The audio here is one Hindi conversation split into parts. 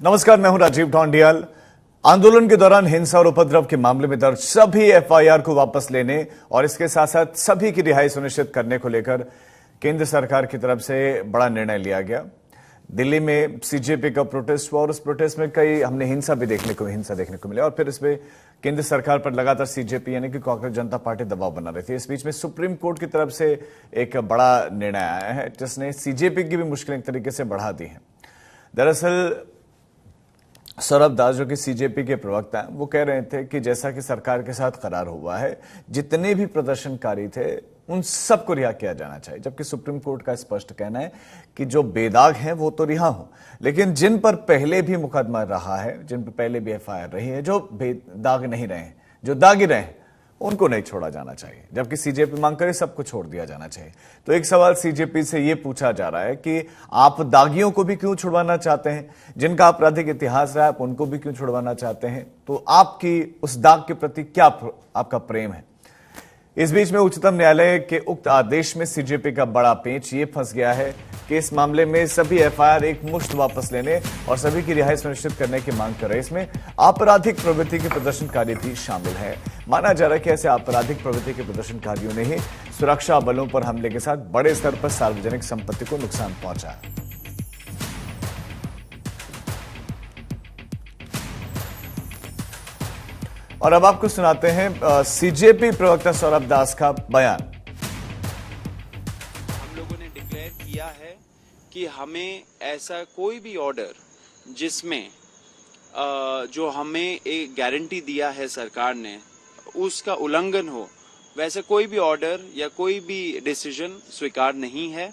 नमस्कार, मैं हूं राजीव ढोंडियाल। आंदोलन के दौरान हिंसा और उपद्रव के मामले में दर्ज सभी एफआईआर को वापस लेने और इसके साथ साथ सभी की रिहाई सुनिश्चित करने को लेकर केंद्र सरकार की तरफ से बड़ा निर्णय लिया गया। दिल्ली में सीजेपी का प्रोटेस्ट हुआ और उस प्रोटेस्ट में कई हमने हिंसा देखने को मिला और फिर इसमें केंद्र सरकार पर लगातार सीजेपी यानी कि कांग्रेस जनता पार्टी दबाव बना रही थी। इस बीच में सुप्रीम कोर्ट की तरफ से एक बड़ा निर्णय आया है जिसने सीजेपी की भी मुश्किलें एक तरीके से बढ़ा दी हैं। दरअसल सौरभ दास जो कि सीजेपी के प्रवक्ता हैं, वो कह रहे थे कि जैसा कि सरकार के साथ करार हुआ है, जितने भी प्रदर्शनकारी थे उन सबको रिहा किया जाना चाहिए, जबकि सुप्रीम कोर्ट का स्पष्ट कहना है कि जो बेदाग हैं वो तो रिहा हो, लेकिन जिन पर पहले भी मुकदमा रहा है, जिन पर पहले भी एफआईआर रही है, जो बेदाग नहीं रहे, जो दागी रहे, उनको नहीं छोड़ा जाना चाहिए। जबकि सीजेपी मांग करे सबको छोड़ दिया जाना चाहिए। तो एक सवाल सीजेपी से यह पूछा जा रहा है कि आप दागियों को भी क्यों छुड़वाना चाहते हैं, जिनका आपराधिक इतिहास रहा है आप उनको भी क्यों छुड़वाना चाहते हैं? तो आपकी उस दाग के प्रति क्या आपका प्रेम है? इस बीच में उच्चतम न्यायालय के उक्त आदेश में सीजेपी का बड़ा पेंच ये फंस गया है कि इस मामले में सभी एफआईआर एक मुश्त वापस लेने और सभी की रिहाई सुनिश्चित करने की मांग कर रहे हैं। इसमें आपराधिक प्रवृत्ति के प्रदर्शनकारी भी शामिल है। माना जा रहा है कि ऐसे आपराधिक प्रवृत्ति के प्रदर्शनकारियों ने ही सुरक्षा बलों पर हमले के साथ बड़े स्तर पर सार्वजनिक संपत्ति को नुकसान पहुंचाया। और अब आपको सुनाते हैं सीजेपी प्रवक्ता सौरभ दास का बयान। हम लोगों ने डिक्लेयर किया है कि हमें ऐसा कोई भी ऑर्डर जिसमें जो हमें एक गारंटी दिया है सरकार ने उसका उल्लंघन हो, वैसे कोई भी ऑर्डर या कोई भी डिसीजन स्वीकार नहीं है।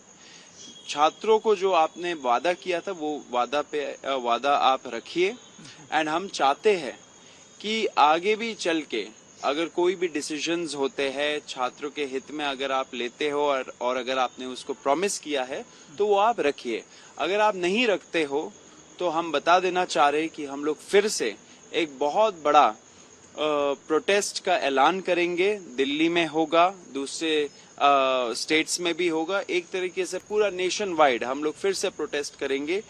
छात्रों को जो आपने वादा किया था वो वादा आप रखिए। एंड हम चाहते हैं कि आगे भी चल के अगर कोई भी डिसीजंस होते हैं छात्रों के हित में अगर आप लेते हो और अगर आपने उसको प्रॉमिस किया है तो वो आप रखिए। अगर आप नहीं रखते हो तो हम बता देना चाह रहे हैं कि हम लोग फिर से एक बहुत बड़ा प्रोटेस्ट का ऐलान करेंगे। दिल्ली में होगा, दूसरे स्टेट्स में भी होगा, एक तरीके से पूरा नेशन वाइड हम लोग फिर से प्रोटेस्ट करेंगे।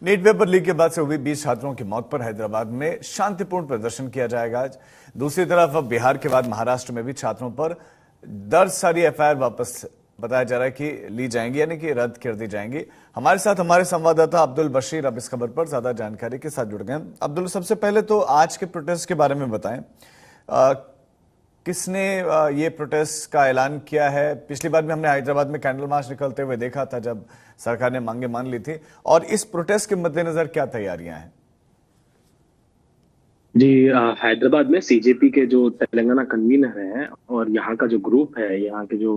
नीट पेपर लीक के बाद से हुई 20 छात्रों की मौत पर हैदराबाद में शांतिपूर्ण प्रदर्शन किया जाएगा आज। दूसरी तरफ अब बिहार के बाद महाराष्ट्र में भी छात्रों पर दर्ज सारी एफआईआर वापस बताया जा रहा है कि ली जाएंगी, यानी कि रद्द कर दी जाएंगी। हमारे साथ हमारे संवाददाता अब्दुल बशीर अब इस खबर पर ज्यादा जानकारी के साथ जुड़ गए। अब्दुल, सबसे पहले तो आज के प्रोटेस्ट के बारे में बताएं, किसने ये प्रोटेस्ट का ऐलान किया है? पिछली बार भी हमने हैदराबाद में कैंडल मार्च निकलते हुए देखा था जब सरकार ने मांगे मान ली थी, और इस प्रोटेस्ट के मद्देनजर क्या तैयारियां हैं? जी, हैदराबाद में सीजेपी के जो तेलंगाना कन्वीनर हैं और यहाँ का जो ग्रुप है, यहाँ के जो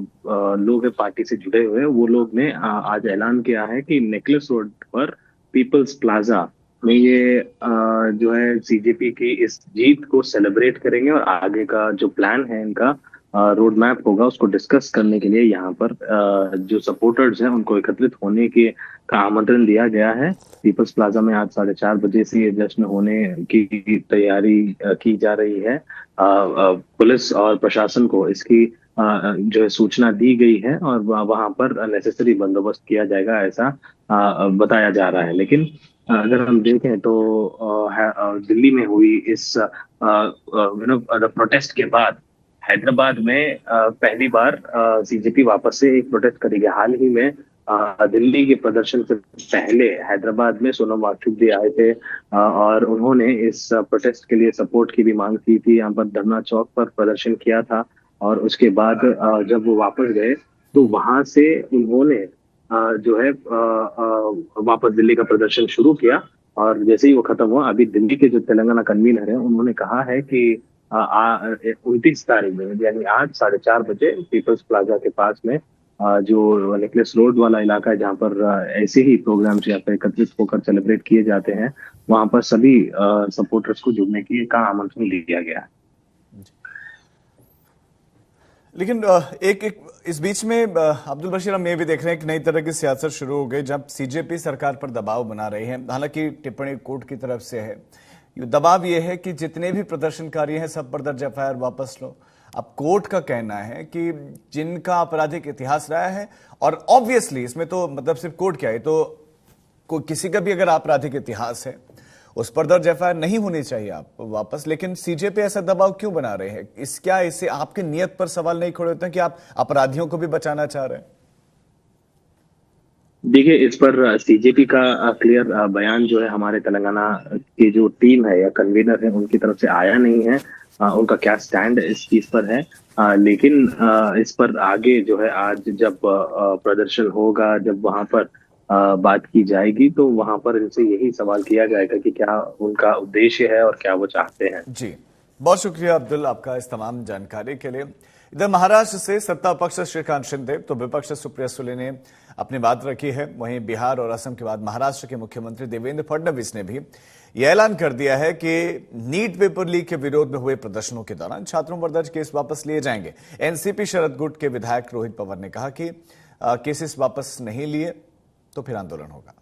लोग हैं पार्टी से जुड़े हुए, वो लोग ने आज ऐलान किया है कि नेकलेस रोड पर पीपल्स प्लाजा में ये जो है सीजेपी की इस जीत को सेलिब्रेट करेंगे और आगे का जो प्लान है इनका रोड मैप होगा उसको डिस्कस करने के लिए यहाँ पर जो सपोर्टर्स हैं उनको एकत्रित होने के का आमंत्रण दिया गया है। पीपल्स प्लाजा में आज 4:30 बजे से ये जश्न होने की तैयारी की जा रही है। पुलिस और प्रशासन को इसकी जो है सूचना दी गई है और वहां पर नेसेसरी बंदोबस्त किया जाएगा, ऐसा बताया जा रहा है। लेकिन अगर हम देखें तो दिल्ली में हुई इस प्रोटेस्ट के बाद हैदराबाद में पहली बार सीजेपी वापस से एक प्रोटेस्ट करेगी। हाल ही में दिल्ली के प्रदर्शन से पहले हैदराबाद में सोनम वांगचुक भी आए थे और उन्होंने इस प्रोटेस्ट के लिए सपोर्ट की भी मांग की थी। यहाँ पर धरना चौक पर प्रदर्शन किया था और उसके बाद जब वो वापस गए तो वहां से उन्होंने जो है वापस दिल्ली का प्रदर्शन शुरू किया और जैसे ही वो खत्म हुआ, अभी दिल्ली के जो तेलंगाना कन्वीनर है उन्होंने कहा है कि 29 तारीख में यानी आज 4:30 बजे पीपल्स प्लाजा के पास में जो नेकलेस रोड वाला इलाका है जहाँ पर ऐसे ही प्रोग्राम्स यहाँ पर एकत्रित होकर सेलिब्रेट किए जाते हैं, वहां पर सभी सपोर्टर्स को जुड़ने की का आमंत्रण दिया गया है। लेकिन एक इस बीच में अब्दुल बशीर, हम ये भी देख रहे हैं कि नई तरह की सियासत शुरू हो गई जब सीजेपी सरकार पर दबाव बना रही है। हालांकि टिप्पणी कोर्ट की तरफ से है, दबाव यह है कि जितने भी प्रदर्शनकारी हैं सब पर दर्ज एफआईआर वापस लो। अब कोर्ट का कहना है कि जिनका आपराधिक इतिहास रहा है, और ऑब्वियसली इसमें तो मतलब सिर्फ कोर्ट क्या है, तो कोई किसी का भी अगर आपराधिक इतिहास है उस पर दर्ज एफआईआर नहीं होनी चाहिए आप वापस, लेकिन सीजेपी ऐसा दबाव क्यों बना रहे हैं? इससे आपकी नीयत पर सवाल नहीं खड़े होते हैं कि आप अपराधियों को भी बचाना चाह रहे हैं? देखिए, इस पर सीजेपी का क्लियर बयान जो है हमारे तेलंगाना की जो टीम है या कन्वीनर है उनकी तरफ से आया नहीं है। उनका क्या स्टैंड इस चीज पर है, लेकिन इस पर आगे जो है आज जब प्रदर्शन होगा, जब वहां पर बात की जाएगी तो वहां पर इनसे यही सवाल किया जाएगा कि क्या उनका उद्देश्य है और क्या वो चाहते हैं। जी, बहुत शुक्रिया अब्दुल आपका इस तमाम जानकारी के लिए। इधर महाराष्ट्र से सत्ता पक्ष श्रीकांत शिंदे तो विपक्ष सुप्रिया सुले ने अपनी बात रखी है। वहीं बिहार और असम के बाद महाराष्ट्र के मुख्यमंत्री देवेंद्र फडणवीस ने भी यह ऐलान कर दिया है कि नीट पेपर लीक के विरोध में हुए प्रदर्शनों के दौरान छात्रों पर दर्ज केस वापस लिए जाएंगे। एनसीपी शरद गुट के विधायक रोहित पवार ने कहा कि केसेस वापस नहीं लिए तो फिर आंदोलन होगा।